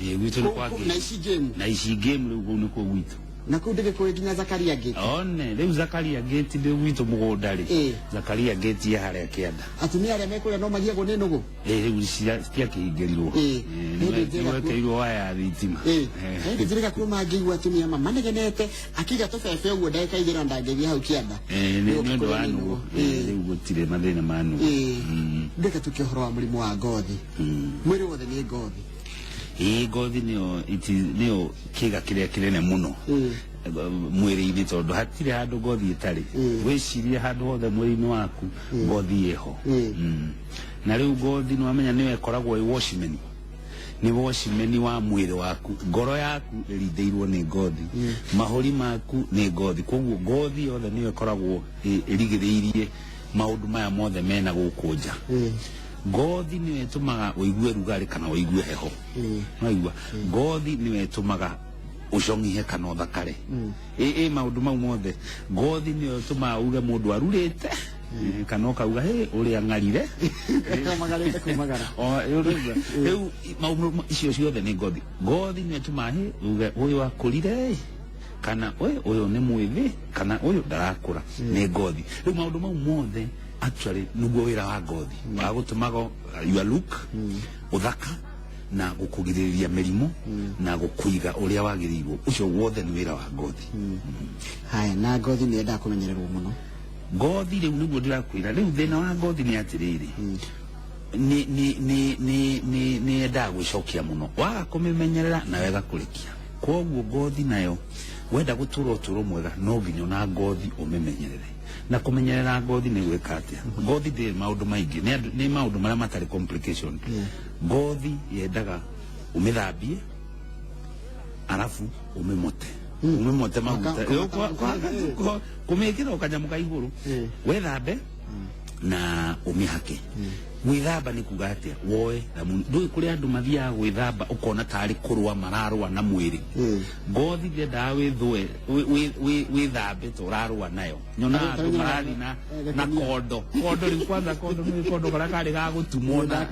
Gwitũ nĩ kwa na ici game rĩu kũu nĩkuo gwitũ. Na kũu ndĩgĩ kũrĩ nginya Zakaria Gate. One rĩu Zakaria Gate ndĩ gwitũ mũgũnda rĩ. Zakaria Gate ya harĩa kĩanda. Atumia arĩa mekũrĩa no magiagwo nĩ nũgũ. Rĩu citiakĩhingĩrirwo. Nĩwekĩrirwo waya ya thitima. Hĩndĩ njĩrĩga kuma ngĩigua atumia manegenete akiga tũbebe ũguo ndagĩka igĩrĩ ndangĩthiĩ hau kĩanda. Nĩ ũndũ wa nũgũ. Rĩu gũtirĩ mathĩna ma nũgũ. Ndĩka tukio ũhoro wa mũrimũ wa ngothi. Mwĩrĩ wothe nĩ ngothi. Ngothi nĩyo kĩga kĩrĩa kĩnene mũno mwĩrĩ-inĩ tondũ hatirĩ handũ ngothi ĩtarĩ. Wĩcirie handũ hothe mwĩrĩ-inĩ waku ngothi ĩho. Na rĩu ngothi nĩwamenya nĩyo ĩkoragwo ĩ watchman. Nĩ watchman wa mwĩrĩ waku. Ngoro yaku ĩrindĩirwo nĩ ngothi. Mahũri maku nĩ ngothi. Koguo ngothi yothe nĩyo ĩkoragwo ĩrigĩrĩirie maũndũ maya mothe mena gũkũ nja. Ngothi nĩyo ĩtũmaga ũigue rugarĩ kana ũigue heho. Waigua ngothi nĩyo ĩtũmaga ũcong'ie kana ũthakare. Maũndũ mau mothe ngothi nĩyo ĩtũmaga uge mũndũ arurĩte kana ũkauga ũrĩa ng'arire. Rĩu maũndũ icio ciothe nĩ ngothi. Ngothi nĩyo ĩtũmaga uge ũyũ akũrire kana ũyũ nĩ mwĩthĩ kana ũyũ ndarakũra. Nĩ ngothi. Rĩu maũndũ mau mothe actually nĩguo wĩra wa ngothi wa gũtũmaga your look ũthaka na gũkũgirĩrĩria mĩrimũ na gũkũiga ũrĩa wagĩrĩirwo. Ũcio wothe nĩ wĩra wa ngothi. Haya, na ngothi nĩ yendaga kũmenyererwo mũno. Ngothi rĩu nĩguo ndĩrakwĩra rĩu thĩna wa ngothi nĩ atĩrĩrĩ, nĩ yendaga gwĩcokia mũno. Waga kũmĩmenyerera na wega kũrekia. Koguo ngothi nayo wenda gũtũra ũtũro mwega no nginya na ngothi ũmĩmenyerere. Na kũmenyerera ngothi nĩ gwĩka atĩa? Ngothi ndĩrĩ maũndũ maingĩ, nĩ maũndũ marĩa matarĩ complication. Ngothi yendaga ũmĩthambie arabu ũmĩmote. Ũmĩmote maguta. Kũmĩkĩra ũkanyamũ ka igũrũ. Wethambe na ũmĩhake. Gwĩthamba nĩ kuga atĩa? Woe ndũĩ kũrĩ andũ mathiaga gwĩthamba ũkona tarĩ kũrũa mararũa na mwĩrĩ. Ngothi ndĩendaga wĩthambe ta ũrarũa nayo. Nyonaga andũ marathi na kondo. Kondo rĩu kwanza kondo nĩ kondo karĩa karĩ ga gũtumwo na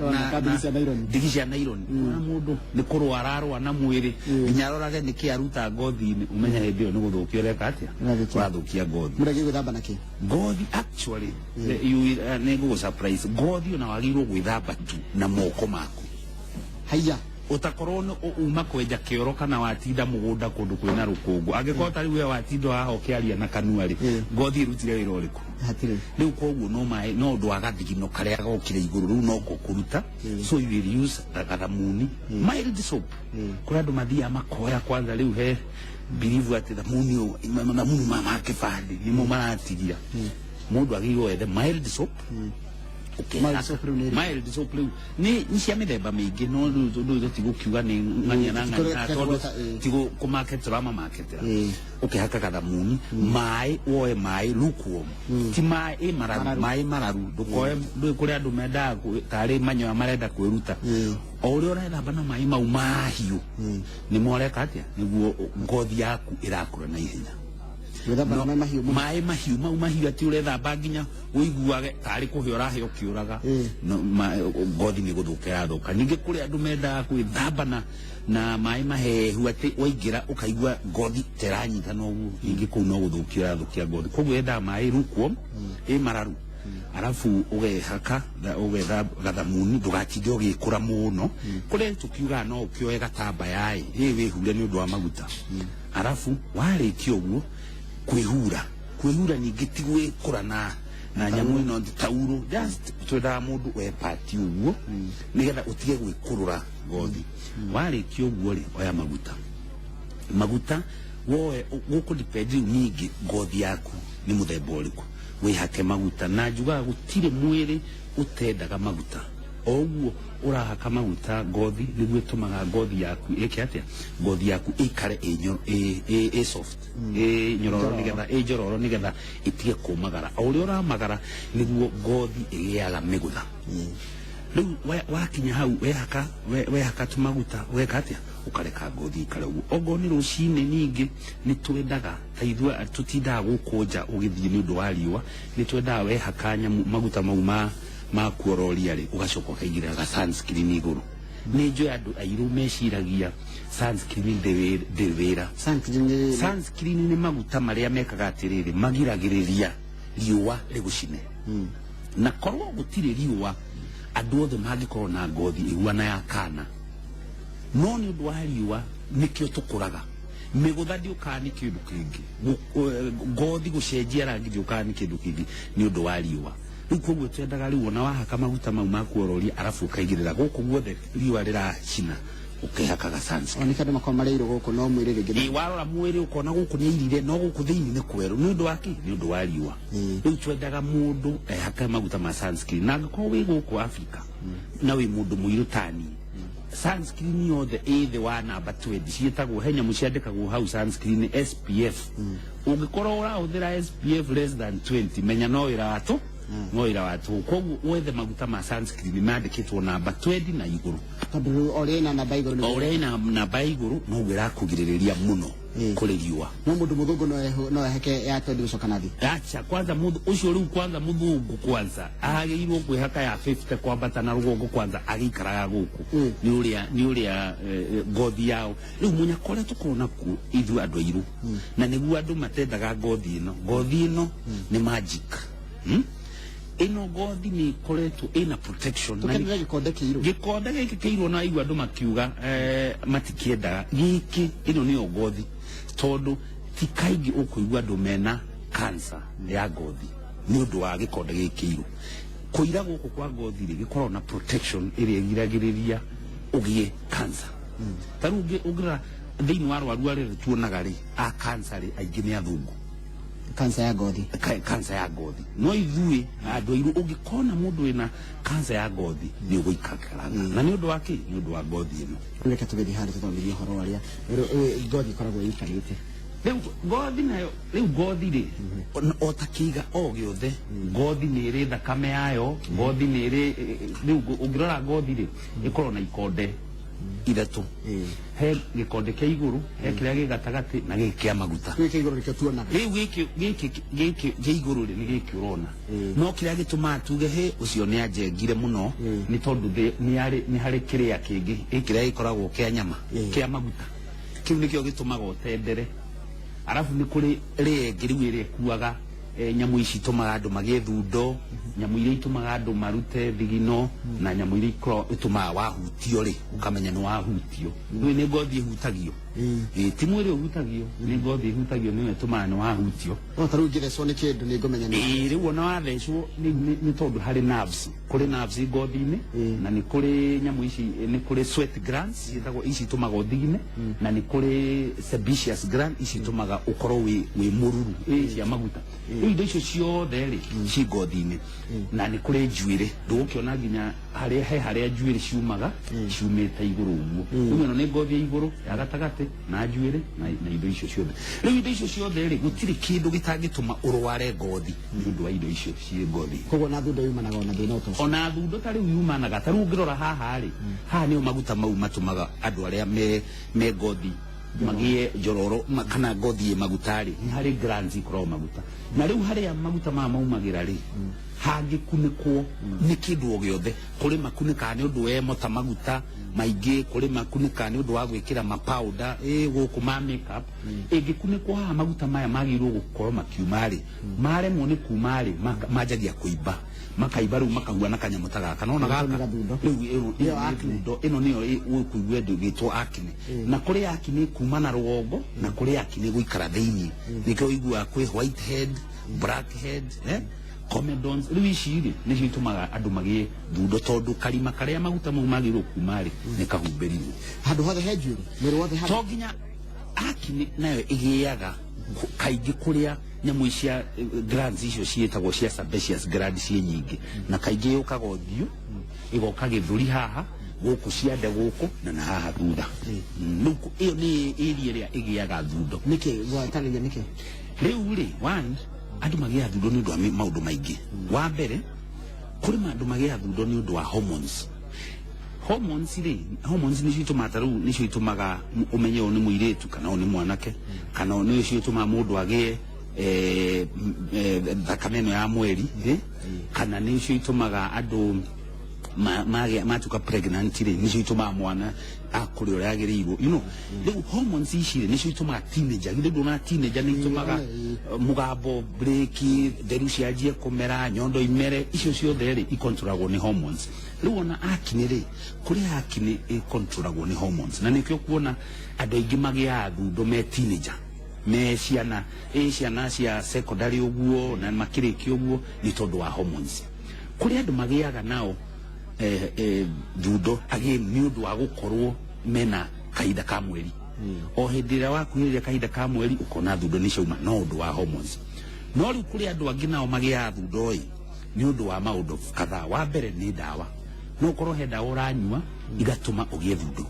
ndigi cia naironi. Na mũndũ nĩ kũrũa ararũa na mwĩrĩ. Nginya arorage nĩkĩ aruta ngothi-inĩ. Ũmenya hĩndĩ ĩyo nĩ gũthũkia ũreka atĩa? Ũrathũkia ngothi. Mũregi gwĩthamba nakĩ? Ngothi actually nĩ ngũgũ surprise. Ngothi ona wagĩrĩirwo gwĩthamba tu na moko maku. Haiya. Utakorwo uma kwenja kĩoro kana watinda mũgũnda kũndũ kwĩna rũkũngũ. Angĩkorwo tarĩ we watinda haha ũkĩaria na kanua rĩ, ngothi ĩrutire wĩra ũrĩkũ? Hatirĩ. Rĩu koguo no ũndũ wa gathigino karĩa gokire igũrũ rĩu no kũruta. So you will use gathamuni, mild soap. Kũrĩ andũ mathiaga makoya kwanza rĩu he believe atĩ thamuni ma kĩbandĩ nĩmo maratigia. Mũndũ agĩrĩirwo ethe mild soap. Mild soap rĩu nĩ cia mĩthemba mĩingĩ no rĩu tigũkiuga nĩ ng'ania na ng'ania tondũ tigũkũmaketera mamaketera. Ũkĩhaka gathamuni, maĩ woe maĩ lukewarm, ti maĩ mararu. Ndũĩ kũrĩ andũ mendaga tarĩ manyoya marenda kwĩruta. O ũrĩa ũrethamba na maĩ mau mahiũ nĩmo ũreka atĩa nĩguo ngothi yaku ĩrakũra na ihenya. Maĩ mahiũ mau mahiũ atĩ ũrethamba nginya ũiguage tarĩ kũhe ũrahe ũkĩũraga ngothi nĩ gũthũka yathũka. Ningĩ kũrĩ andũ mendaga gwĩthamba na maĩ mahehu atĩ waingĩra ũkaigua ngothi teranyita noguo. Ningĩ kũu no gũthũkia ũrathũkia ngothi. Koguo yendaga maĩ lukewarm mararu. Arabu ũgehaka ũgetha gathamuni ndũgatinde ũgĩkũra mũno. Kũrĩ tũkiugaga no ũkĩoe gatambaya wĩhure nĩ ũndũ wa maguta. Arabu warĩkia ũguo kwĩhura ningĩ ti gwĩkũra na nyamũ ĩno tauro. Just twendaga mũndũ wepati ũguo nĩgetha ũtige gwĩkũrũra ngothi. Warĩkia ũguo rĩ oya maguta woe gũkũ depend ningĩ ngothi yaku nĩ mũthemba ũrĩkũ. Wĩhake maguta na njugaga gũtirĩ mwĩrĩ ũtendaga maguta. Oguo ũrahaka maguta ngothi nĩguo ĩtũmaga ngothi yaku ĩke atĩa? Ngothi yaku ĩikare soft, njororo nĩgetha ĩtige kũmagara. O ũrĩa ũramagara nĩguo ngothi ĩgĩaga mĩgũtha. Rĩu wakinya hau wehaka tũmaguta ũgeka atĩa? Ũkareka ngothi ikare ũguo. Ogo nĩ rũcinĩ ningĩ nĩ twendaga ta ithuĩ tũtindaga gũkũ nja ũgĩthiĩ nĩ ũndũ wa riũa. Nĩ twendaga wehaka maguta mau ma kuororia rĩ ũgacoka ũkaigĩrĩra ga sunscreen igũrũ nä njå andå airå meciragia sunscreen ndä wä ra. Sunscreen nä maguta marä a mekaga atä rä rä magiragä rä ria riåa rä gå cine na korwo gå tirä riåa andå othe mangä korwo na ngothi ä huana ya kana no nä å ndå wa riåa nä kä o tå kå raga mä gå tha ndä å kaga nä kä ndå kä ngä ngothi gå cenjia rangi ndä å kaga nä kä ndå kä ngä nä å ndå wa riåa rä u koguo twendaga rä u ona wahaka maguta mau makuororia arabu å kaigä rä ra gå kå guothe riåa rä racina ukihakaga sunscreen oni kada makomareiro guku no mwire ringi warora mwire ukona guku ni irire no guku thiini ni kweru ni undu waki ni undu wa riua riu twendaga mundu ehaka maguta ma sunscreen na ngako wi guku Africa na wi mundu muiru tani sunscreen yothe eithe wa namba 20 cietagwo henya muciandikagwo hau sunscreen SPF ungikorwo urahuthira SPF less than 20 menya no ira watu no ira watu koguo wethe maguta ma sunscreen mandikitwo namba 20 na iguru tondu orena na baiguru orena na baiguru no wira kugiriria muno kuri riua no mundu muthungu no eheke ya 20 gucoka nathi acha kwanza mundu ucio riu kwanza muthungu kwanza agiirwo kwihaka ya 50 kwambata na rugongo kwanza agikaraga guku ni uria ngothi yao riu munya kore tukona ku ithu andu airu na niguo andu matendaga ngothi ino ni magic ino ngothi ni koretwo ina protection na gikonde giki kiirwo na igwa andu makiuga matikiendaga giki ino ni ngothi tondu ti kaingi ukuigwa andu mena cancer ya ngothi ni undu wa gikonde gikirwo kuira guku kwa ngothi ri gikorwo na protection iria igiragiriria ugie cancer taru ugira thiini wa rwaru ari tuonaga ri a cancer ri aingi ni athungu kansa ya ngothi no ithui andu airu ungikona mundu ina kansa ya ngothi ni uguikakara na ni undu waki ni undu wa ngothi ino reka tugethi hali tuthomithie horo aria ngothi koragwo ikarite riu ngothi nayo riu ngothi ri o takiga o giothe ngothi ni ri thakame yayo ngothi ni ri riu ungirora ngothi ri ikorwo na ikonde ithatu he gikonde kia iguru he kiria gigatagati na gikia maguta giki iguru rikio tuona riu giki iguru ni giki urona no kiria gituma tuge he ucio ni ajengire muno ni tondu ni hari kiria kingi kiria gikoragwo kia nyama kia maguta kiu nikio gitumaga utendere arafu ni kuri riengi riu iri kuaga nyamu ici tumaga andu magie thundo nyamu iria itumaga andu marute thigino na nyamu iria itumaga wahutio ri ukamenya ni wahutio ni ngothi ihutagio ti mwiri uhutagio ni ngothi ihutagio ni tumaga ni wahutio no taru ngithecwo ni kindu ni ngumenya ni riu ona wathecwo ni tondu hari nerves kuri nerves ngothi-ini na ni kuri nyamu ici ni kuri sweat glands itagwo ici tumaga thigine na ni kuri sebaceous gland ici tumaga ukorwo wi mururu cia maguta indo icio ciothe ri ci ngothi-ini na ni kuri njuire ndugukiona nginya haria njuire ciumaga ciumite iguru uguo riu ino ni ngothi ya iguru ya gatagati na njuire na indo icio ciothe riu indo icio ciothe ri gutiri kindu gitangituma urware ngothi ni undu wa indo icio ci ngothi koguo na thundo yumanaga ona thina uto ona thundo tari yumanaga taru ngirora haha ri haha ni maguta mau matumaga andu aria me ngothi magie njororo kana ngothi magutari ni hari glands ikoro maguta na riu hari maguta ma maumagira ri hangi kunikwo ni kindu o giothe kuri makunika ni undu we mota maguta maingi kuri makunika ni undu wa gwikira ma powder guku ma makeup ingikunikwo ha maguta maya magirwo gukorwo makiuma ri maremwo ni kuma ri majagia kuiba makaiba riu makagua na kanyamu tagaka nona gaka riu ino niyo ukuigwe ndugitwo akine na kuri akine kuma na rugongo na kuri akine guikara thiini nikio igua kwi white head black head comedons riu iciri nicio itumaga andu magie thundo tondu karima karia maguta mau magirwo kuma ri ni kahumbiriru handu hothe he njuiri mwiri wothe to nginya akine nayo igiaga kaingi kuria nyamu icia glands icio cietagwo cia sebaceous gland cie nyingi na kaingi yukaga uthio igoka githuri haha guku ciande guku na haha thutha nuku iyo ni area ria igiaga thundo niki gwatanire niki riu ri one andu magia thundo ni undu wa maundu maingi wa mbere kuri mandu magia thundo ni undu wa hormones hormones ni citumaga taru ni citumaga umenye ni muiretu kana ni mwanake kana ni citumaga mundu agie thakame no ya mweri kana ni citumaga andu matuka pregnant ri nicio ituma mwana akuri uri agiriirwo riu hormones ici nicio ituma teenager ndio na teenager ni itumaga mugambo break theru cianjie kumera nyondo imere icio ciothe ri ikontrolagwo ni hormones riu ona akini ri kuri akini ikontrolagwo ni hormones na nikio kuona andu aingi magia thundo me teenager me ciana cia secondary uguo na makiriki uguo ni tondu wa hormones kuri andu magiaga nao thundo agi ni undu wa gukorwo mena kaida ka mweri o hindira wakuhiria kaida ka mweri ukona thundo ni ciauma no undu wa hormones no riu kuri andu angi nao magia thundo ni undu wa maundu kadhaa wa mbere ni dawa no korwo he dawa uranyua igatuma ugie thundo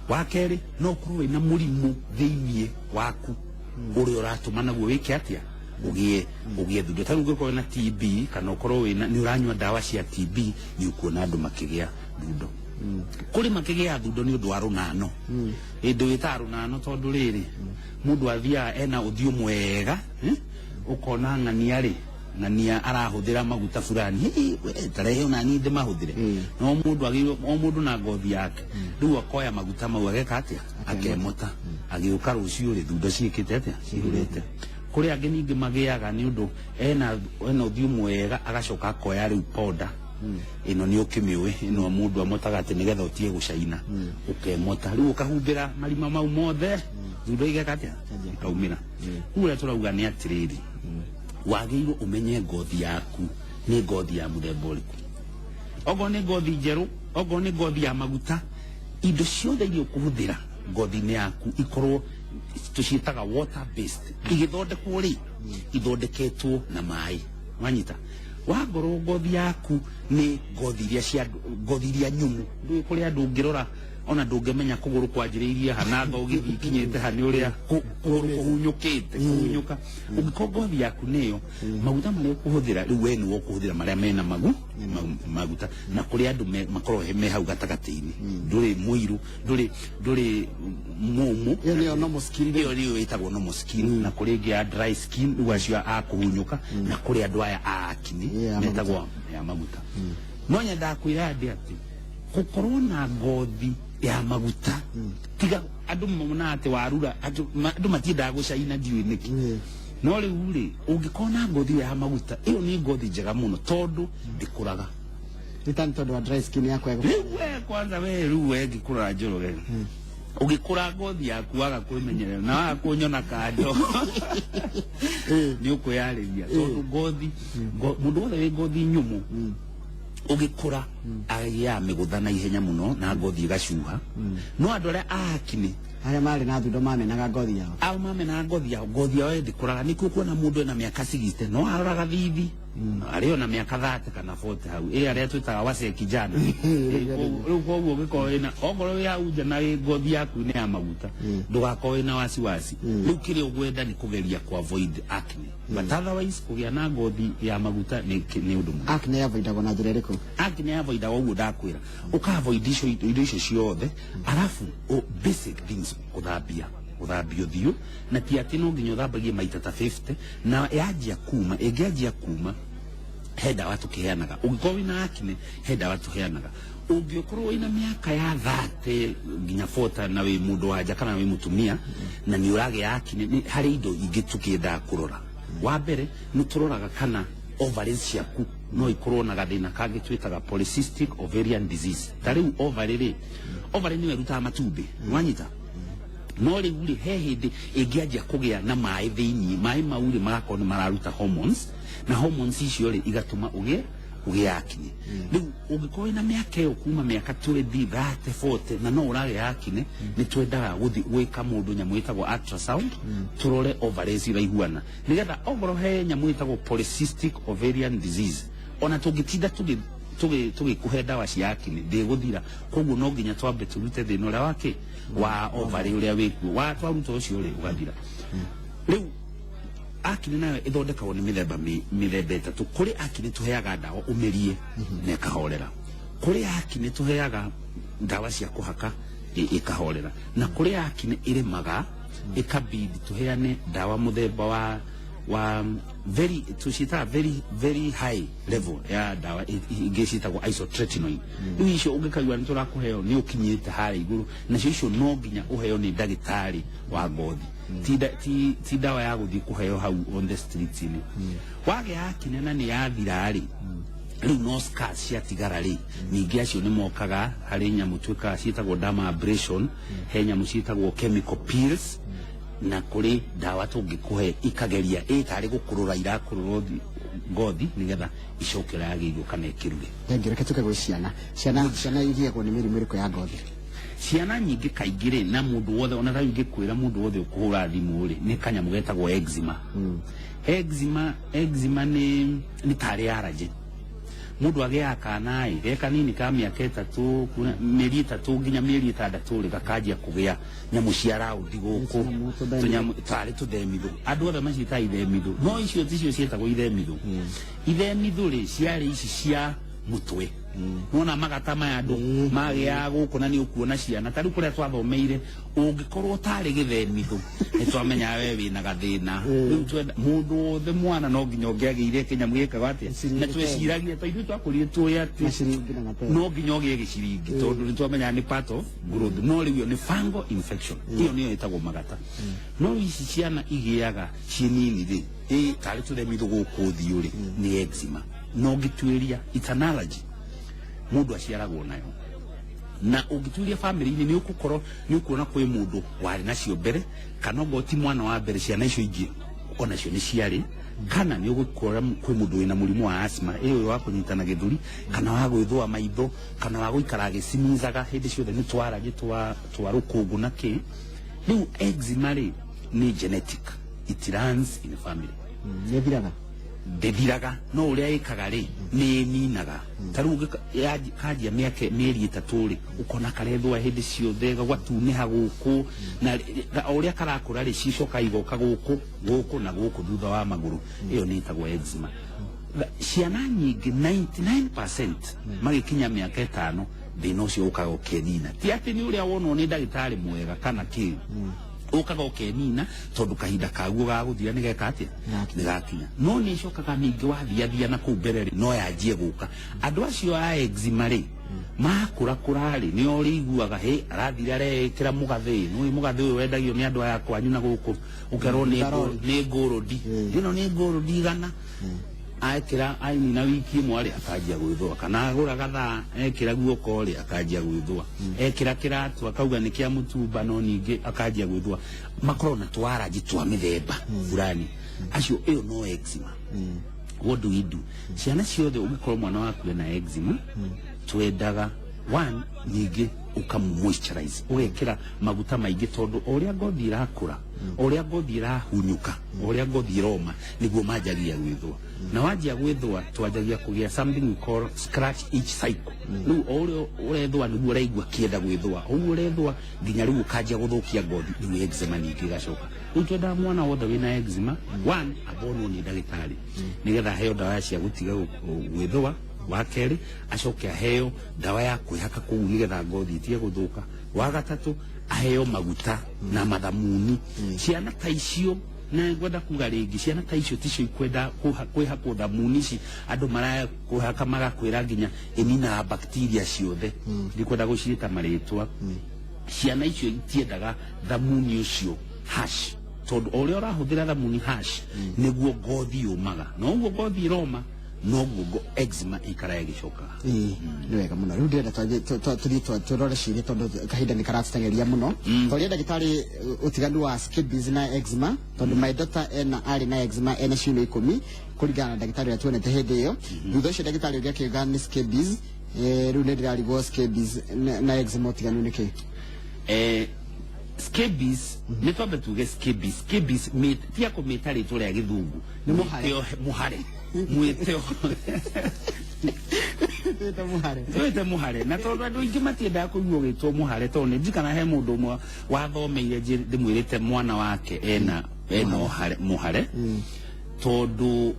wa keri no korwo ina murimu thiini waku uri uratuma naguo wike atia ugie thundo ta ngoko na TB kana ukorwo wina ni uranyua dawa cia TB ni ukuona andu makigia thundo kuri makigia thundo ni undu wa runano indu wita runano tondu riri mundu athia ena uthio mwega ukona ng'ania arahuthira maguta fulani tarehe una ni ndima huthire no mundu na ngothi yake riu akoya maguta mau ageka atia akemota agiuka rucio ri thundo ciikite atia cirurete kuri angi ningi magiaga ni undu ena uthio mwega agacoka akoya riu powder ino ni ukimiwe ino mundu amotaga ati nigetha utie gucaina ukemota riu ukahumbira marima mau mothe thundo igeka atia ikaumira ule turauga ni atiriri wagiirwo umenye ngothi yaku ni ngothi ya muthemba uriku ogo ni ngothi njeru ogo ni ngothi ya maguta indo ciothe iria ukuhuthira ngothi-ini yaku ikorwo tuciitaga water based igithondekwo ri ithondeketwo na mai wanyita wagorwo ngothi yaku ni ngothi iria nyumu ndu kuri andu ngirora ona ndungemenya kuguru kwanjiriirie hananga ugithi kinyete hani uria kuguru kuhunyukite kuhunyuka ugiko ngothi yaku niyo maguta mari ukuhuthira riu we ni ukuhuthira maria mena maguta na kuri andu makorwo me hau gatagati-ini nduri muiru nduri mumu iyo normal skin iyo itagwo normal skin na kuri ngi ya dry skin riu acio akuhunyuka na kuri andu aya akini metagwo ya maguta no nyenda kwira ndi ati gukorwo na ngothi ya maguta tiga andu mona ati warura andu matiendaga gucaina ndiui niki no riu ri ungikona ngothi ya maguta iyo ni ngothi njega muno tondu ndikuraga itan tondu wa dry skin yako riu we kwanza we riu we ngikura njoroge ugikura ngothi yaku waga kwimenyerera na waga kunyona kando ni ukuyariria tondu ngothi mundu wothe wi ngothi nyumu ugikura aya migutha na ihenya muno na ngothi igacuha no andu aria akini aria mari na thundo mamenaga ngothi yao au mamenaga ngothi yao ndikuraga nikuo kuona mundu ena miaka 60 no aroraga thithi ario na miaka 30 kana 40 hau aria twitaga wase kijana riu koguo giko ina ogoro ya uja na ngothi yaku ni ya maguta ndugako ina wasiwasi riu kiri ugwenda ni kugeria ku avoid acne but otherwise kugia na ngothi ya maguta ni undu mu acne avoidagwo na njira iriku acne avoidagwo uguo ndakwira uka avoid icio ciothe arafu basic things kuthambia uthio na ti ati no nginya uthambagie maita ta 50 na yajia kuma ingiajia kuma he dawa tukiheanaga ungikorwo wina acne he dawa tuheanaga ungikorwo wina miaka ya 30 nginya 40 na wi mundu wanja kana wi mutumia na ni urage acne ni hari indo ingi tukienda kurora wa mbere ni turoraga kana ovaries ciaku no ikorwo na gathina kangi twitaga polycystic ovarian disease tariu ovary ni weruta matumbi wanyita no riu ri he hindi ingianjia kugia na mai thiini mai mau ri magakorwo ni mararuta hormones na hormones icio ri igatuma ugie acne riu ungikorwo na miaka iyo kuma miaka 20 30 40 na no urage acne ni twendaga guthi gwika mundu nyamu itagwo ultrasound turore ovaries iraiguana nigetha ogoro he nyamu itagwo polycystic ovarian disease ona tungitinda tugikuhe dawa cia acne ndiguthira koguo no nginya twambe turute thina uria wake wa ovary uria wiku wa twaruta ucio ri ugathira riu acne nayo ithondekagwo ni mithemba itatu kuri acne tuheaga dawa umerie na ikahorera kuri acne tuheaga dawa cia kuhaka ikahorera na kuri acne irimaga ikabidi tuheane dawa muthemba wa wa very tushita very high level ya dawa igeshita kwa isotretinoin icio ungekagwa ntura kuheo ni ukinyite hari iguru na cio no ginya uheo ni ndagitari wa ngothi ti dawa ya guthi kuheo hau on the streets ni wage akinena ni yathirari riu no scars cia tigarari ningi acio ni mokaga hari nyamu twika ciitagwo derma abrasion he nyamu ciitagwo chemical peels na kuri dawa tungikuhe ikageria itari gukurura irakurura ngothi nigetha icokera yagirwo kana ikiruge ngereke tukagwe ciana igiagwo ni mirimu iriko ya ngothi ciana nyingi kaingire na mundu wothe ona thayu ngikwira mundu wothe ukuhura thimu ri ni kanyamu getagwo eczema eczema ni tari allergy mundu agia kana reka nini ka miaka 3 mieri 3 nginya mieri 6 ri gakajia kugia nyamu cia raundi guku tunyamu tari tuthemithu andu othe macita ithemithu no icio ticio cietagwo ithemithu ri ciari ici cia mutwe nona magata maya andu magia guku na ni ukuona ciana tari kuria twathomeire ungikorwo tari githemithu nitwamenya we wina gathina riu twenda mundu othe mwana no nginya ungiagire kinyamu gikaga atia na tweciragia taidu twakurire tuya ati no nginya ugie giciringi tondu nitwamenya ni part of growth no riu ni fungal infection iyo niyo itagwo magata no ici ciana igiaga cinini ri tari tuthemithu guku thiuri ni eczema no gitwiria it's an allergy mundu aciaragwo nayo na ungituria family ni ukukorwo ni ukuona kwi mundu wari nacio mbere kana ngoti mwana wa mbere ciana icio ingi ona cio ni ciari kana ni ugukora kwi mundu wina murimu wa asthma iyo wa kunyitana githuri kana wa gwithwa maitho kana wa guikara gicimizaga hindi ciothe ni twaragi twa rukungu na ki riu eczema ni genetic, it runs in the family. Ndethiraga no uria ikaga ri ni ninaga taru kajia mieri 3 ri ukona karethwa hindi ciothe gwatuniha guku na uria karakura ri cicoka igoka guku na guku thutha wa maguru iyo ni itagwo eczema. Ciana nyingi 99% magikinya miaka 5 thina ucio ukaga ukenina ti ati ni uria wonwo ni ndagitari mwega kana ki ukaga ukenina tondu kahinda kaguo ga guthia ni geka ati ni gakinya no ni cokaga ningi wathiathia na ku mbere no yanjie guka andu acio a eczema ri makura kurari ni ori iguaga he arathira arekira mugathi no mugathi uyu wendagio ni andu aya kwanyu na guku ukerwo ni ngurudi ino ni ngurudi gana akira aini na wiki mwari akajia gwithwa kana agura gatha ekira guoko ri akajia gwithwa ekira kiratu akauga ni kia mutumba no ningi akajia gwithwa makorona twara jitwa mithemba fulani acio iyo no eczema. What do we do? Ciana ciothe ugikorwo mwana waku na eczema twendaga one ningi ukamoisturize ugekira maguta maingi tondu uria ngothi irakura uria ngothi irahunyuka uria ngothi iroma niguo manjagia gwithwa na wanjia gwithwa twanjagia kugia something we call scratch each cycle riu urio urethwa niguo uraigua kienda gwithwa uguo urethwa nginya riu ukajia guthukia ngothi riu eczema ningi gacoka riu twenda mwana wothe wina eczema one abonwo ni ndagitari nigetha heo dawa cia gutiga gwithwa wa keri acoke aheo dawa ya kwihaka kuu nigetha ngothi itie guthuka wa gatatu aheo maguta na mathamuni ciana ta icio na ngwenda kuga ringi ciana ta icio ticio ikwenda kwihakwo thamuni ici andu maraya kuhaka magakwira nginya inina bacteria ciothe ndikwenda gucirita maritwa ciana icio itiendaga thamuni ucio hash tondu uria urahuthira thamuni hash niguo ngothi yumaga no uguo ngothi iroma no gugo eczema ikara gicoka ni wega muno riu ndenda turore ciria tondu kahinda ni karatengeria muno tori ndagitari utiganu wa scabies na eczema tondu my daughter ena ari na eczema ena ciume 10 kurigana ndagitari atuonete hindi iyo thutha ucio ndagitari uria kiuga ni scabies riu ndirarigwo scabies na eczema utiganu niki scabies ni twambe tuge scabies tia kumita ritwa ria githungu ni muhare mwiteo twete muhare na tondu andu ingi matiendaga kuigua gitwo muhare tondu njikana he mundu umwe wathomeire ndimwirite mwana wake ena muhare tondu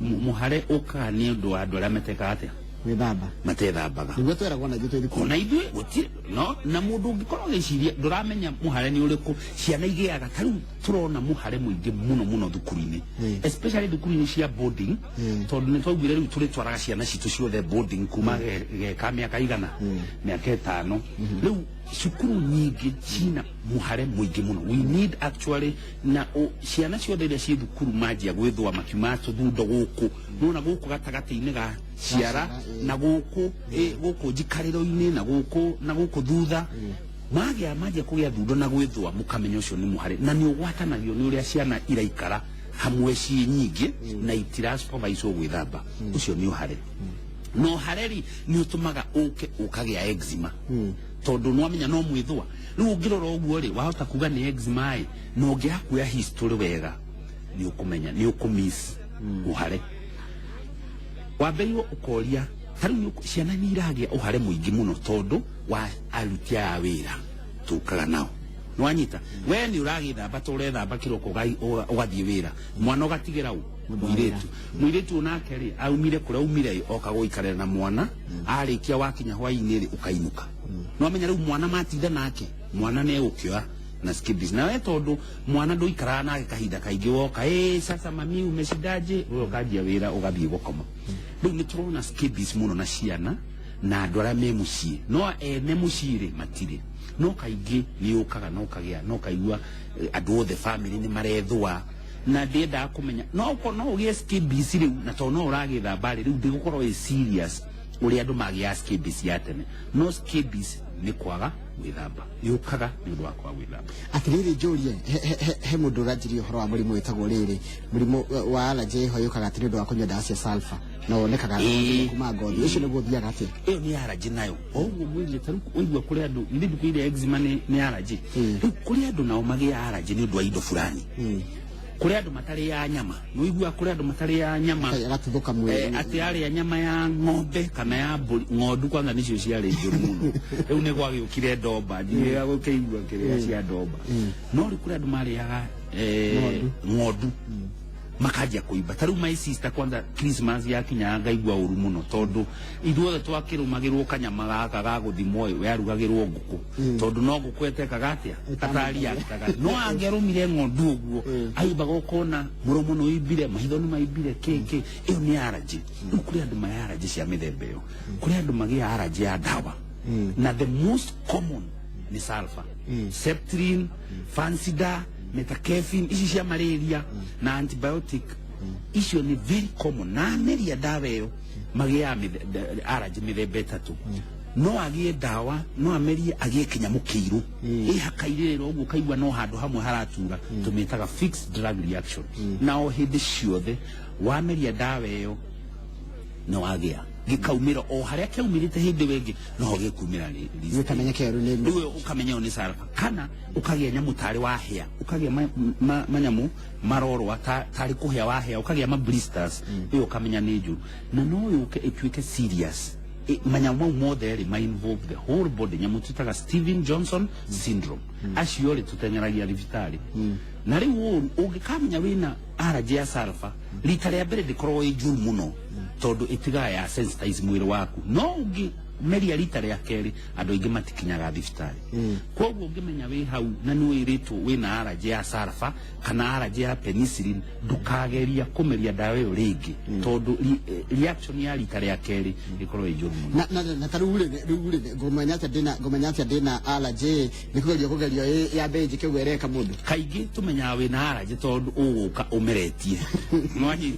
muhare ukaga ni undu wa andu aria metekaga atia withamba matithambaga niguo tweragwo na ithuĩ thikũ ona ithuĩ gũtirĩ no na mũndũ ũngĩkorwo gĩciria ndũramenya mũhare nĩ ũrĩkũ ciana igĩaga tarĩu tũrona mũhare mũingĩ mũno thukuru-inĩ especially thukuru-inĩ cia boarding tondũ nĩ twaugire rĩu tũrĩ twaraga ciana citũ ciothe boarding kuma geka mĩaka igana mĩaka ĩtano rĩu cukuru nyingĩ cina mũhare mũingĩ mũno we need actually na ciana ciothe iria ciĩ thukuru manjia gwĩthũa makiuma tũthundo gũkũ nona gũkũ gatagatĩ-inĩ ga ciara na gũkũ njikarĩro-inĩ na gũkũ thutha manjia kũgĩa thundo na gwĩthũa mũkamenya ũcio nĩ mũhare na nĩ ũgwatanagio nĩ ũrĩa ciana iraikara hamwe ciĩ nyingĩ na itirasuperviswo gwĩthamba ũcio nĩ ũhare no hareri nĩ ũtũmaga ũkagĩa eczema tondu no amenya no mwithwa riu ngirora uguo ri wahota kuga ni eczema ai no ngiakuya history wega ni ukumenya ni ukumiss uhare wabeyo ukoria tariu ciana ni iragia uhare muingi muno tondu wa arutia ya wira tukaga nao nwanyita we ni uragithamba turethamba kiroko ugathie wira mwana ugatigira u muiretu nake ri aumire kuria umire oka guikarira na mwana arikia wakinya hwaini ri ukainuka no amenya riu mwana matinda nake mwana ne ukioa na skibis na we tondu mwana nduikara nake kahinda kaingi woka sasa mami umeshindaje wewe ukajia wira ugathie gukoma riu ni turona skibis muno na ciana na andu aria me mucii no ene mucii ri matire no kaingi ni ukaga no kagia no kaigua andu othe family ni marethwa na ndenda kumenya no ugie skibis riu na to no uragithamba riu ndigukorwo serious uri andu magia skibis ya tene no skibis ni kwaga gwithamba yukaga ni undu wa kwaga gwithamba atiriri njurie he mundu uranjirie uhoro wa murimu witagwo riri murimu wa allergy ho yukaga atiri undu wa kunywa ndawa cia sulfur no onekaga kuma ngothi icio niguo thiaga ati iyo ni allergy nayo oguo mwili taru uigua kuri andu ndi dukwire eczema ni allergy kuri andu nao magia allergy ni undu wa indo fulani kuri andu matari ya nyama no igua kuri andu matari ya nyama agatuthuka mwili ati ari ya nyama ya ng'ombe kana ya ng'ondu kwanza nicio ciari njuru muno riu ni gwagiukire ndomba ndiga gukeigua kiria cia ndomba no ri kuri andu mari ya ng'ondu makajia kuiba taru my sister kwanza Christmas yakinya ngaigua uru muno tondu ithuothe twakirumagirwo kanyama gaka gaguthimwo we arugagirwo nguku tondu no nguku etekaga atia atari yakitaga no angerumire ng'ondu uguo aiba gukona muromo no ibire mahitho ni maibire keke iyo ni allergy kuri andu ma allergy cia mithembe yo kuri andu magi allergy ya dawa na the most common ni sulfur septrin fansida metacafin ici cia malaria na antibiotic icio ni very common na meria dawa yo magia allergy mithembe tatu no agie dawa no amerie agie kinyamu kiiru hakairiro uguo kaigua no handu hamwe haratura tumitaga fixed drug reaction now hindi ciothe wa meria dawa yo no agia gikaumira o haria kaumirite hindi wengi no gikumira ni ukamenya keru ni ni ukamenya ni sulfur kana ukagia nyamu tari wa hea ukagia manyamu marorwa tari kuhea wa hea ukagia ma blisters iyo ukamenya ni njuru na no yuke itwike serious manyamu mothe ri ma involve the whole body nyamu tutaga Steven Johnson syndrome acio ri tutengeragia rivitari na riu ungikamenya wina allergy ya sulfur rita ria mbere ndikorwo njuru muno tondu itiga ya sensitize mwiri waku no ungi meria rita ria keri andu ingi matikinyaga thibitari koguo ungimenya wi hau na ni wiritwo wina allergy ya sulfur kana allergy ya penicillin ndukageria kumeria dawa iyo ringi tondu reaction ya rita ria keri ikorwo njuru muno na tarure ngomenya ati ndina allergy nikugeria ya benji kigwereka mundu kaingi tumenya wina allergy tondu uguka umeretie mwanyi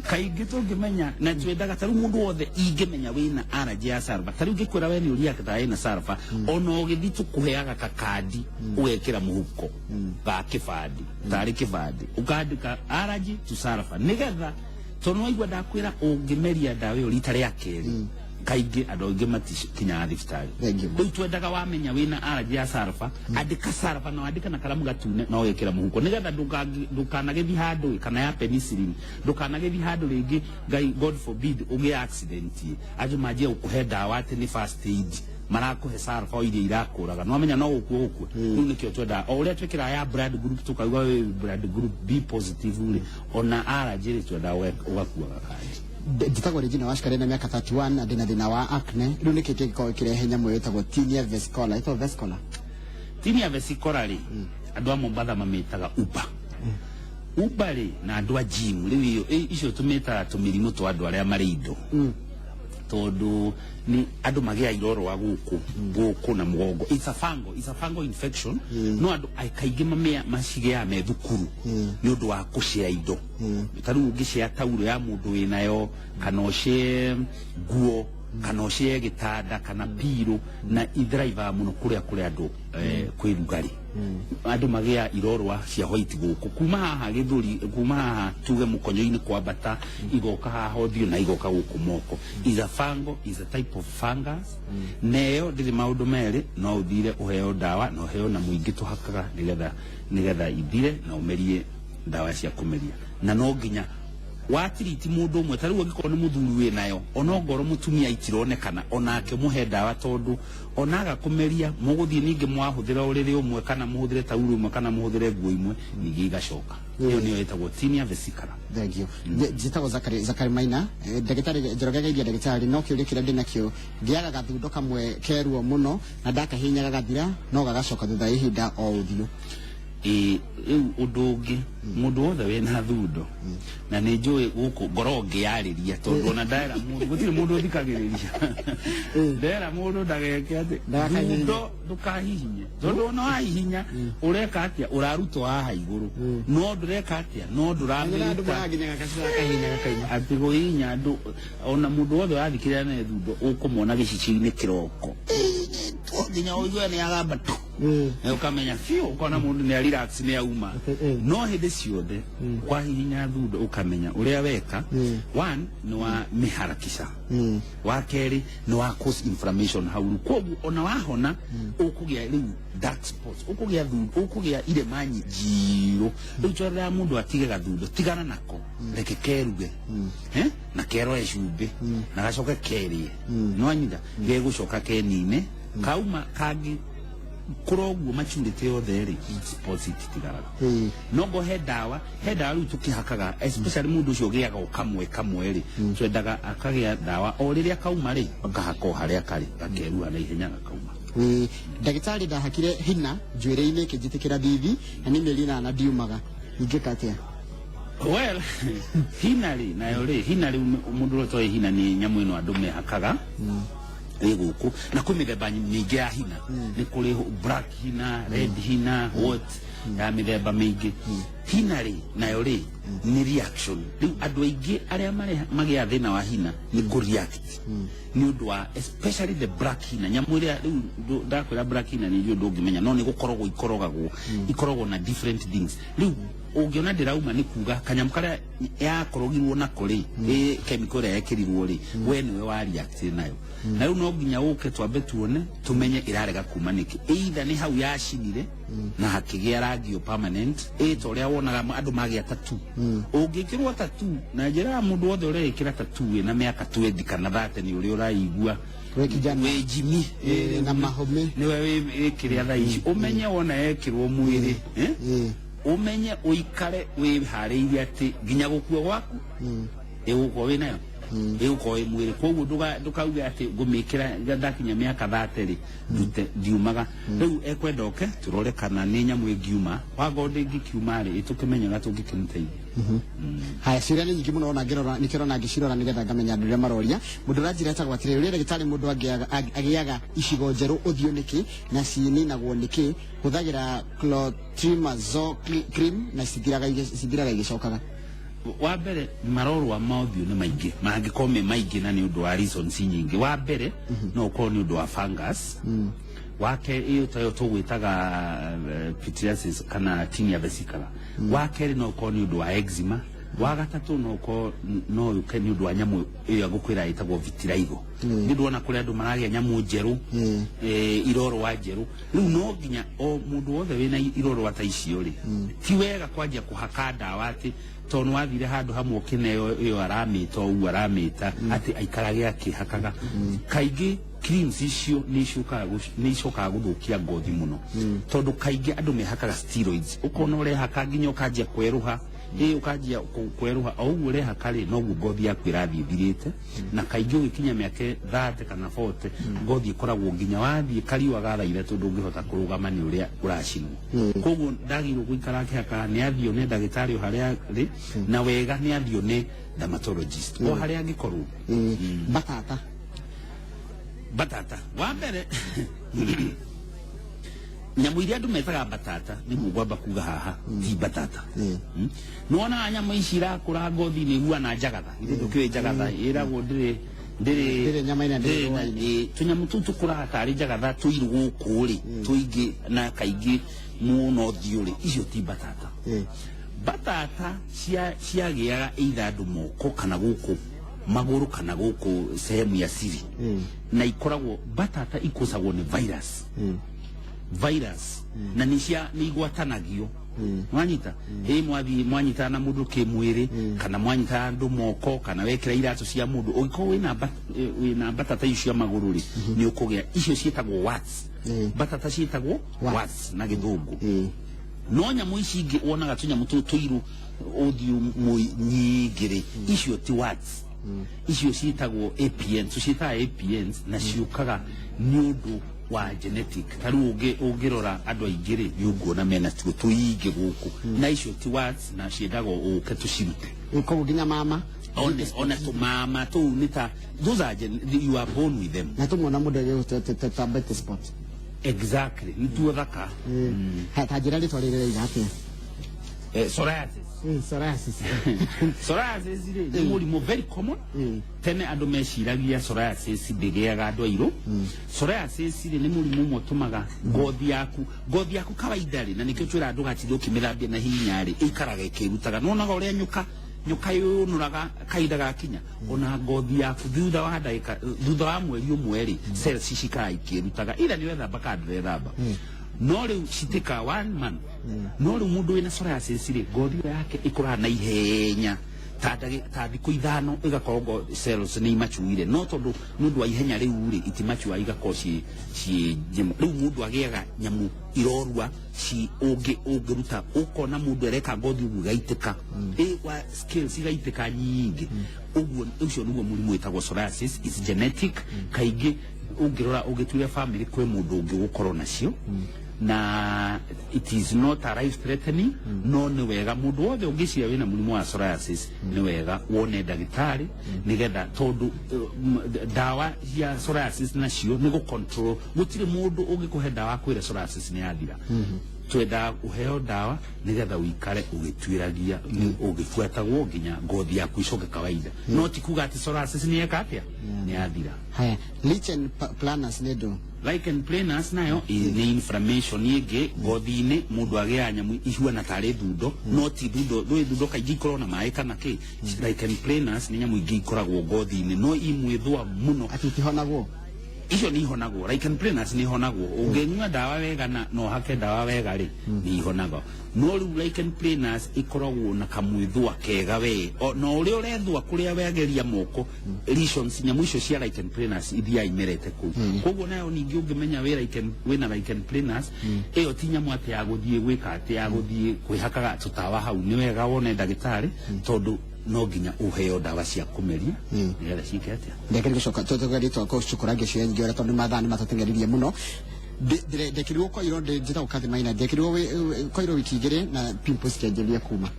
kaingi tungimenya na twendaga taru mundu wothe ingimenya wina allergy ya sulfur taru ngikwira we ni uria kathae na sulfur ono githitu kuheaga kakadi ugekira muhuko ga kibandi tari kibandi ukandika allergy to sulfur nigetha tono igwa ndakwira ungimeria dawa yo rita ria keri kaingi andu ingi matikinya thibitari riu twendaga wamenya wina allergy ya sulfur andika sulfur na andika na karamu gatune no wekira muhuko nigetha ndukanagethi handu kana ya penicillin ndukanagethi handu ringi ngai god forbid ugie accident aje majia ukuhe dawa ati ni first aid marakuhe sulfur iria irakuraga no amenya no gukua riu nikio twenda o uria twikira ya blood group tukauga blood group B positive ona allergy ri twenda ugakuaga kandi Jitagwo Regina Washkare na miaka 31 ndina thina wa acne riu niki kiko kirehe nyamu yetagwo tinea vesicola ito vesicola tinea vesicola ri andu a Mombasa mamitaga uba uba ri na andu a gym riu icio tumita tumirimu twa andu aria mari indo tondu ni andu magia iroro wa guku na mugongo it's a fungal infection no andu kaingi mamea macigea me thukuru ni undu wa kucia indo taru ungicia tauro ya mundu winayo kana ucie nguo kana ucie gitanda kana piro na idriver muno kuria andu kwirugari andu magia irorwa cia white guku kuma haha githuri kuma haha tuge mukonyo-ini kwambata igoka haha othio na igoka guku moko is a type of fungus neo ndiri maundu meri no uthire uheo dawa no heo na muingi tuhakaga nigetha ithire na umerie dawa cia kumeria na no nginya watiriti mundu umwe taru ngikoro ni muthuri we nayo onongoro mutumia itironekana onake muhe dawa tondu onaga kumeria muguthie ninge mwahuthira uriri umwe kana muhuthire tauru umwe kana muhuthire nguo imwe ningi igacoka iyo niyo etagwo tinea vesicola. Thank you. Jitagwo Zakari Maina ndagitari Njoroge Geithia ndagitari no kiuri kira ndina kio ngiaga gathundo kamwe keruo muno na ndakahinya gathira no gagacoka thutha ihinda o uthio udungi mundu wothe wena thundo na ni njui guku ngoro ngiyariria tondu na ndaira mundu gutire mundu uthikagiriria ndaira mundu ndageke ati thundo ndukahihinye tondu no ahihinya ureka atia urarutwo haha iguru no ndureka atia no nduramenya andu maraginya kahinya gakaima ati guhinya andu ona mundu wothe wathikirira na thundo ukumona gicici-ini kiroko nginya uyu ni agamba tu ukamenya fio ukona mundu ni relax ni auma no hindi ciothe kwa hinya thundo ukamenya uria weka one ni wa miharakisha wa keri ni wa cause inflammation hauru kogu ona wahona ukugia riu dark spots ukugia thundo ukugia ile manyi jiro riu twara mundu atige gathundo tigana nako reke keruge na kero ecumbi na gacoke kerie no anyida gegucoka kenine kauma kagi kuroguo maturite yothe ri positive tigaraga no go he dawa ru tukihakaga especially mundu ucio giaga kamwe ri twendaga akagia dawa o riria kauma ri akahako haria kari akerua na ihenya kauma ndagitari ndahakire hina njwire-ini kijitikira thithi na ni melina na diumaga ingika atia well hinari nayo ri hinari mundu rotoi hina ni nyamu ino andu mehakaga guku na kwi mithemba mingi ya hina ni kuri black hina red hina what ya mithemba mingi hina ri nayo ri ni reaction riu andu aingi aria magia thina wa hina ni ku react ni undu wa especially the black hina nyamu ria riu ndakwira black hina ni ndio ndungimenya no ni gukorogwo ikorogwo na different things riu ungiona ndirauma ni kuga kanyamu karia yakorogirwo na kuri chemical ya ekirirwo ri we niwe wa react nayo na riu no nginya uke twambe tuone tumenye irarega kuma niki either ni hau yacinire na hakigia rangi permanent uria wonaga andu magia tatu ungikirwo tatu na njira mundu wothe urekira tatu na miaka 20 kana 30 ni uria uraigua we kijana we jimi na mahome ni we ikiria tha ici umenye wona ekirwo mwiri umenye uikare we hariirie ati nginya gukua gwaku eguko we nayo eguko we mwiri koguo ndukauga ati ngumikira ndakinya miaka 30 ri ndiumaga riu ekwenda oke turore kana ni nyamu ingiuma wagonde ngikiuma ri itukimenyaga tungikimteithia haya ciria ni nyingi muno ona ngirora nikirona ngicirora nigetha ngamenya andu ria maroria mundu ranjira etagwo atiri uria ndagitari mundu agiaga icigo njeru uthio niki na cininagwo niki huthagira clotrimazole cream na cithiraga igicokaga wa mbere marorwa maũthiũ nĩ maingĩ mangĩkorwo maingĩ na nĩ ũndũ wa reasons nyingĩ wa mbere no ũkorwo nĩ ũndũ wa fungus wake iyo tayo tũgwĩtaga pityriasis kana tinea vesicola wa kerĩ no ũkorwo nĩ ũndũ wa eczema wa gatatũ no ũkorwo no ũke nĩ ũndũ wa nyamũ ĩyo gũkwĩra ĩtagwo vitiligo nĩ ndona kũrĩ andũ maragĩa nyamũ njerũ irorwa njerũ rĩu no nginya o mũndũ wothe wĩna irorwa ta icio rĩ ti wega kwanjia kũhaka ndawa atĩ tonu wathire handu hamwe kineo iyo aramita ou aramita ati aikarage akihakaga kaingi creams icio ni icokaga guthukia ngothi muno tondu kaingi andu mehakaga steroids ukona ure haka nginya ukanjia kweruha ukajia kweruha au ule hakali no ngothi yaku irathie thirite na kaingĩ ũgĩkinya mĩaka 30 kana 40 ngothi ĩkoragwo nginya wathie kariwa gathaire tondu ũngĩhota kũrũgama nĩ ũrĩa ũracinwo koguo ndagĩrĩirwo gũikara akĩhaka nĩ athio nĩ ndagĩtarĩ harĩa rĩ na wega nĩ athio nĩ dermatologist o harĩa angĩkorwo batata wa mbere nyamu iria andu metaga batata ni mugwamba kuga haha ti batata nona nyamu ici irakũra ngothi nĩ huana njagatha ire ndũkĩũĩ njagatha ĩragwo ndĩrĩ nyama ina ndĩrĩ tũnyamu tũu tũkũraga tarĩ njagatha tũirũ gũkũ rĩ tũingĩ na kaingĩ mũno thiũrĩ icio ti batata batata ciagĩaga either andũ moko kana gũkũ magũrũ kana gũkũ sehemu ya siri na ikoragwo batata ikũcagwo nĩ virus na nĩ igwatanagio mwanyita mwanyita na mũndũ kĩmwĩrĩ kana mwanyita andũ moko kana wekĩra iratũ cia mũndũ ũngĩkorwo wĩna batata icio cia magũrũ rĩ nĩ ũkũgĩa icio ciĩtagwo warts batata ciĩtagwo warts na gĩthũngũ no nyamũ ici ingĩ wonaga tũnyamũ tũu tũirũ ũthiũ nyingĩ rĩ icio ti warts icio ciĩtagwo APNs ciĩtaga APNs na ciũkaga nĩ ũndũ wa genetic taru ũngĩrora andũ aingĩ rĩ nĩũkuona mena tuo tũingĩ gũkũ na icio ti warts na ciendagwo ũke tũcirute koguo nginya mama ona tũmama tũu nĩ ta those are you are born with them na tũmona mũndũ tabete spot exactly nĩ tuo thaka ta njĩra rĩtwa rĩrĩ rĩiga atĩa psoriasis nĩ mũrimũ very common tene andũ meciragia psoriasis ndĩgĩaga andũ airũ psoriasis nĩ mũrimũ ũmwe ũtũmaga ngothi yaku kawaida rĩ na nĩkĩo twĩra andũ gatithĩ ũkĩmĩthambia na hinya rĩ ĩikaraga ĩkĩrutaga nonaga ũrĩa nyoka yũnũraga kahinda gakinya ona ngothi yaku thutha wa mweri ũmwe rĩ cells cikaraga ikĩrutaga ila nĩ wethamba kana ndũrethamba no rĩu citika 1 month no rĩu mũndũ wĩna psoriasis rĩ ngothi yake ĩkũraga na ihenya ta thikũ ithano ĩgakorwo cells nĩ imachuire no tondũ mũndũ wa ihenya rĩu rĩ itimachua igakorwo ciĩ njema rĩu mũndũ agĩaga nyamũ irorua ũngĩruta ũkona mũndũ areka ngothi ũguo igaitĩka wa scales igaitĩka nyingĩ ũguo ũcio nĩguo mũrimũ wĩtagwo psoriasis is genetic kaingĩ ũngĩrora ũngĩtuĩra family kwĩ mũndũ ũngĩ gũkorwo nacio na it is not a life threatening no nĩ wega mũndũ wothe ũngĩciria wĩna mũrimũ wa psoriasis nĩ wega wone ndagĩtarĩ nĩgetha tondũ dawa cia psoriasis nacio nĩ gũcontrol gũtirĩ mũndũ ũngĩkũhe dawa kwĩra psoriasis nĩ yathira twenda ũheo dawa nĩgetha ũikare ũgĩtuĩragia ũgĩbuatagwo nginya ngothi yaku icoke kawaida no ti kuga atĩ psoriasis nĩ eka atĩa nĩ yathira haya lichen planus nĩ ndũ lichen planus nayo nĩ inflammation ĩngĩ ngothi-inĩ mũndũ agĩa nyamũ ihuana tarĩ thundo no ti thundo kaingĩ ikoragwo na maĩ kana kĩ lichen planus nĩ nyamũ ingĩ ikoragwo ngothi-inĩ no imwĩthũa mũno atitihonagwo icio nĩ ihonagwo lichen planus nĩ ihonagwo ũngĩnyua dawa wega no hake dawa wega rĩ nĩ ihonagwo no rĩu lichen planus ikoragwo na kamwĩthũa kega we no ũrĩa ũrethũa kũrĩa wegeria moko lesions nyamũ icio cia lichen planus ithiaga imerete kũu koguo nayo ningĩ ũngĩmenya wĩna lichen planus ĩyo ti nyamũ atĩ ya gũthiĩ gwĩka atĩ ya gũthiĩ kwĩhakaga tũtawa hau nĩ wega wone ndagĩtarĩ tondũ no nginya uheo dawa cia kũmeria nĩgetha ciike atĩa ndekĩrĩ gũcoka tũtũgeria twakũcukura ngĩcio nyingĩ ũrĩa tondũ mathaa nĩ matateng'eririe mũno ndekĩrirwo koirwo njĩta ũkathi maina ndekĩrirwo koirwo wiki igĩrĩ na pimples kĩanjĩria kuma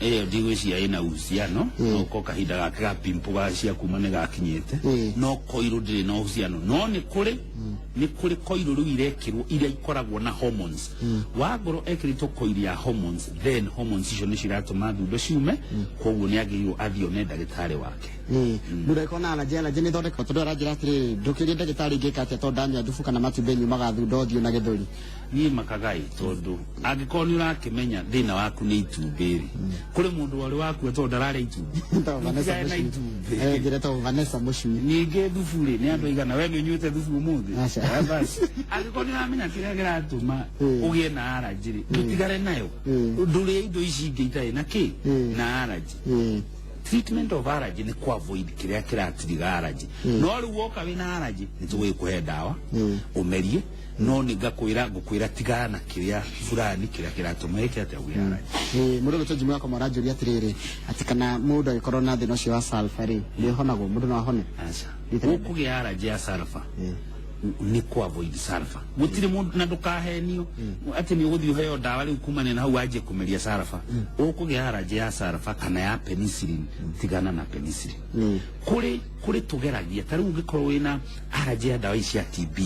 ĩyo ndigwĩciria ĩna uhusiano no ko kahinda gake ga pimple gacia kuma nĩ gakinyĩte no koirwo ndĩrĩ na uhusiano no nĩ kũrĩ koirwo rĩu irekĩrwo iria ikoragwo na hormones wangorwo ekĩrĩtwo koirwo ya hormones then hormones icio nĩ ciratũma thundo ciume koguo nĩ agĩrĩirwo athiĩ one ndagĩtarĩ wake mũndũ aikona allergy nĩ ĩthondekagwo tondũ aranjĩra atĩrĩrĩ ndũkĩrie ndagĩtarĩ ingĩka atĩa tondũ ndanyua thubu kana matumbĩ nyumaga thundo ũthiũ na gĩthũri niĩ makagai tondũ angĩkorwo nĩ ũrakĩmenya thĩna waku nĩ itumbĩ rĩ kũrĩ mũndũ warĩ wakua tondũ ndararĩa itumbĩ njĩre to Vanessa Mũcui ningĩ thubu rĩ nĩ andũ aigana we nĩ ũnyuĩte thubu ũmũthĩ angĩkorwo nĩ ũramenya kĩrĩa kĩratũma ũgĩe na allergy rĩ ndũtigare nayo ndũrĩe indo ici ingĩ itarĩ na kĩ na allergy treatment of allergy ni ku avoid kĩrĩa kĩratiriga allergy no rĩu woka wĩna allergy nĩ tũgũkũhe dawa ũmerie no ni gukwira tigana kiria fulani kiria kiratuma eke ati aguyara mundu to jimu yako marajuria atiriri ati kana mundu agikorwo na thina ucio wa sulfa ri ni honagwo mundu no ahone aca ukugiyara ja sulfa ni ku avoid sulfa gutire mundu na ndukahenio ati ni uguthi uheyo dawa ri kumane na hau aje kumeria sulfa ukugiyara ja sulfa kana ya penicillin tigana na penicillin kuri tugeragia tari ungikorwo wina araje dawa cia TB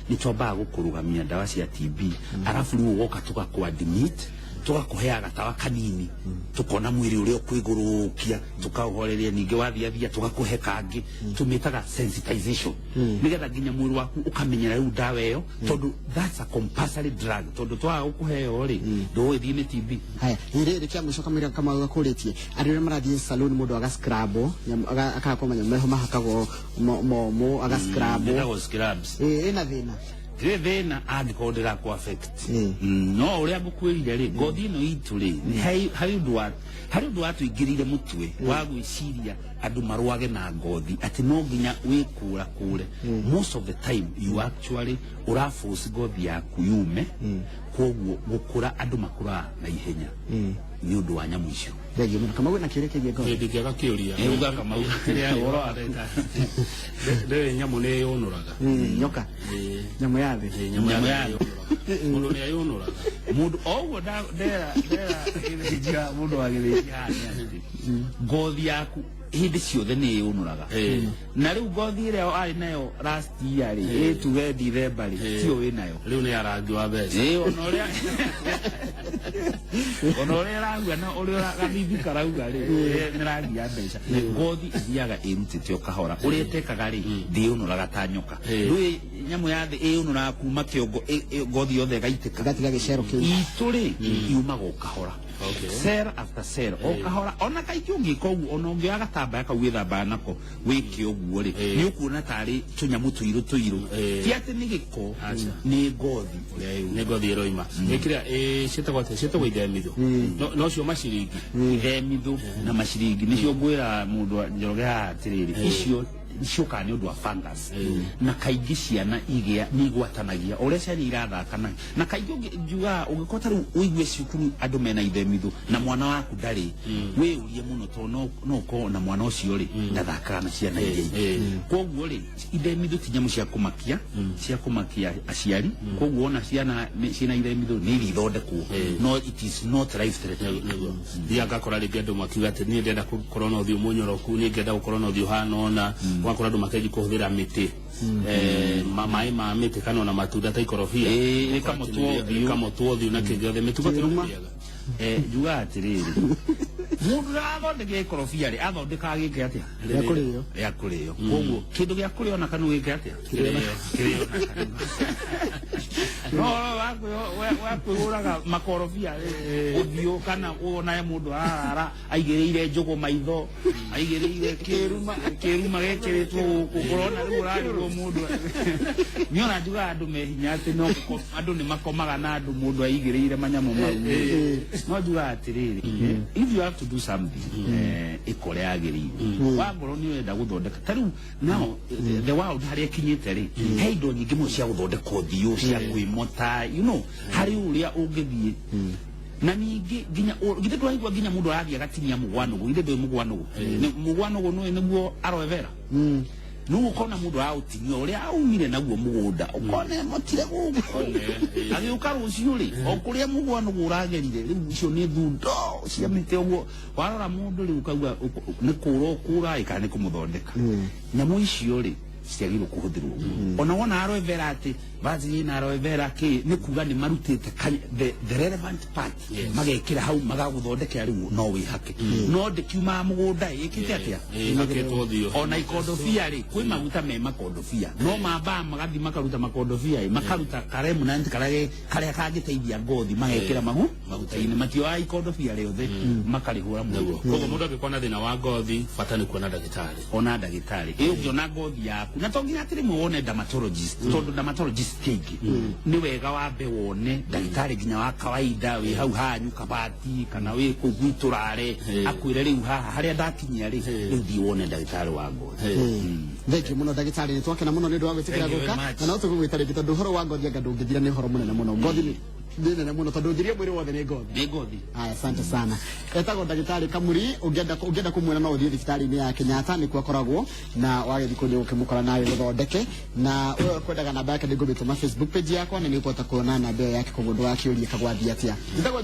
ni twambaga gukurugamia dawa cia TB arafu ni ugoka tugakuadmit tugakuheaga tawa kanini tukona mwiri uri ukwigurukia tukahoreria ninge wathiathia tugakuhe kangi tumitaga sensitization nigetha nginya mwiri waku ukamenyera riu dawa iyo tondu that's a compulsory drug tondu twa ukuheo ri nduithi ni TB haya ire kia mwisho kama gakuritie arire marathie salon mundu aga scrub akakomanya meho mahakagwo mo aga scrub ina thina thina angiko ndira ku affect no uria ngukwirire ri ngothi no itu ri hari ndu atuingirire mutwe wa gwiciria andu marwage na ngothi ati no nginya wikura kure most of the time you actually force ngothi yaku yume kwoguo gukura andu makura na ihenya ni undu wa nyamu icio thegi mun kama wena kirekerie ngothi ndikiaga kiuria uga kama ukiria oro areta de nyamu ne yonuraga nyoka nyamu yathi nyamu yayo mundu ne yonuraga mundu owo dera njia mundu agiriria ngothi yaku hindi ciothe ni yunuraga na riu ngothi iria ari nayo last year ri tuge December ri tio wi nayo riu ni arangi wa mbeca onoria ragua na uria gabibi karauga ri ni rangi ya mbeca ngothi ithiaga irutite okahora uria tekaga ri ndiyunuraga ta nyoka rui nyamu yathi iyunuraga kuma kiongo ngothi yothe gaitika gatiga gicero kiu ituri yumaga okahora cell after cell okahora ona kaiki ungikogu ona ungiaga tamba ka withamba nako wiki uguo ri ni ukuona tari tunyamu tuiru ti ati ni giko ni ngothi roima ekira citagwo ithemitho no cio maciringi ithemitho na maciringi nicio ngwira mundu njoroge atiriri icio icoka ni undu wa fungus na kaingi ciana igia ni gwatanagia uria ciana irathakana na kaingi njuga ungikota riu uigue cukuru andu mena ithemitho na mwana waku ndari we urie muno to no ko na mwana ucio ri ndathakaga na ciana igia kwoguo ri ithemitho ti nyamu cia kumakia aciari kwoguo ona ciana ciana ithemitho ni ithondekwo no it is not life threatening dia ngakora ringi andu makiuga ati ni ndenda gukorwo na uthio munyoroku ni ngenda gukorwo na uthio hanona wakora andu makeji kuhuthira miti mai ma miti kana na matunda ta ikorofia kama tuothi na kingiothe mitugo tirumaga juga atiriri mundu rathondeke ikorofia ri athondeka gike atia ya kuriyo koguo kindu gia kuriyo na kanu gike atia kiriyo na kanu no wakwihuraga makorofia uthio kana ona mundu ara aigireire njugu maitho aigireire kiruma gekiritwo gukorona riu rarirwo mundu niona njuga andu mehinya ati no andu ni makomaga na andu mundu aigireire manyamu mau no njuga atiriri if you have to do something ikore agiri wagoro ni wenda guthondeka tariu now the world hari kinyite ri hey do nyingi mu cia guthondeka uthio cia kwimota you know hari uria ungithie na ningi ginya githe twaigwa ginya mundu arathia gatinia mugwano githe ndo mugwano mugwano no niguo aloe vera nuko kona mundu autinia uria aumire naguo mugunda ukone motire guko agiuka rucio ri okuria mugwano guragerire riu icio ni thundo cia mite uguo warora mundu riu kaugwa ni kura ikane kumuthondeka nyamu icio ri ciagirwo kuhuthirwo ona wona aloe vera ati bazi na aloe vera ki ni kuga ni marutite the relevant part magekira hau magaguthondekera riu no wihake no ndikiuma mugunda ikite atia ona ikondofia ri kwi maguta me makondofia no mamba magathi makaruta makondofia makaruta karemu na karia kangiteithia ngothi magekira maguta-ini matio ai ikondofia ri othe makarihura mugo koguo mundu angikona thina wa ngothi bata ni kuona ndagitari ona ndagitari iyo ngiona ngothi yaku na tonginya atiri muone dermatologist tondu dermatologist stage ni wega wambe wone ndagitari ginya wa kawaida we hau hanyu kabati kana we kugwiturare akwire riu haha haria ndakinyia ri riu thi wone ndagitari wa ngothi theki muno ndagitari ni twakena muno ni ndu wa gwitikira guka na no tugwitare tondu horo wa ngothi anga ndungithira ni horo munene muno ngothi ni nene muno tondu ngiria mwiri wothe ni ngothi aya asante sana etagwo ndagitari Kamuri ungenda kumwona no uthie thibitari-ini ya Kenyatta ni kwa koragwo na wagethi kunye ukimukora nawe guthondeke na wewe kwendaga namba yake ni ngubituma Facebook page yakwa na ni ukota kuona namba yake kugundu wa kiuria kagwathi atia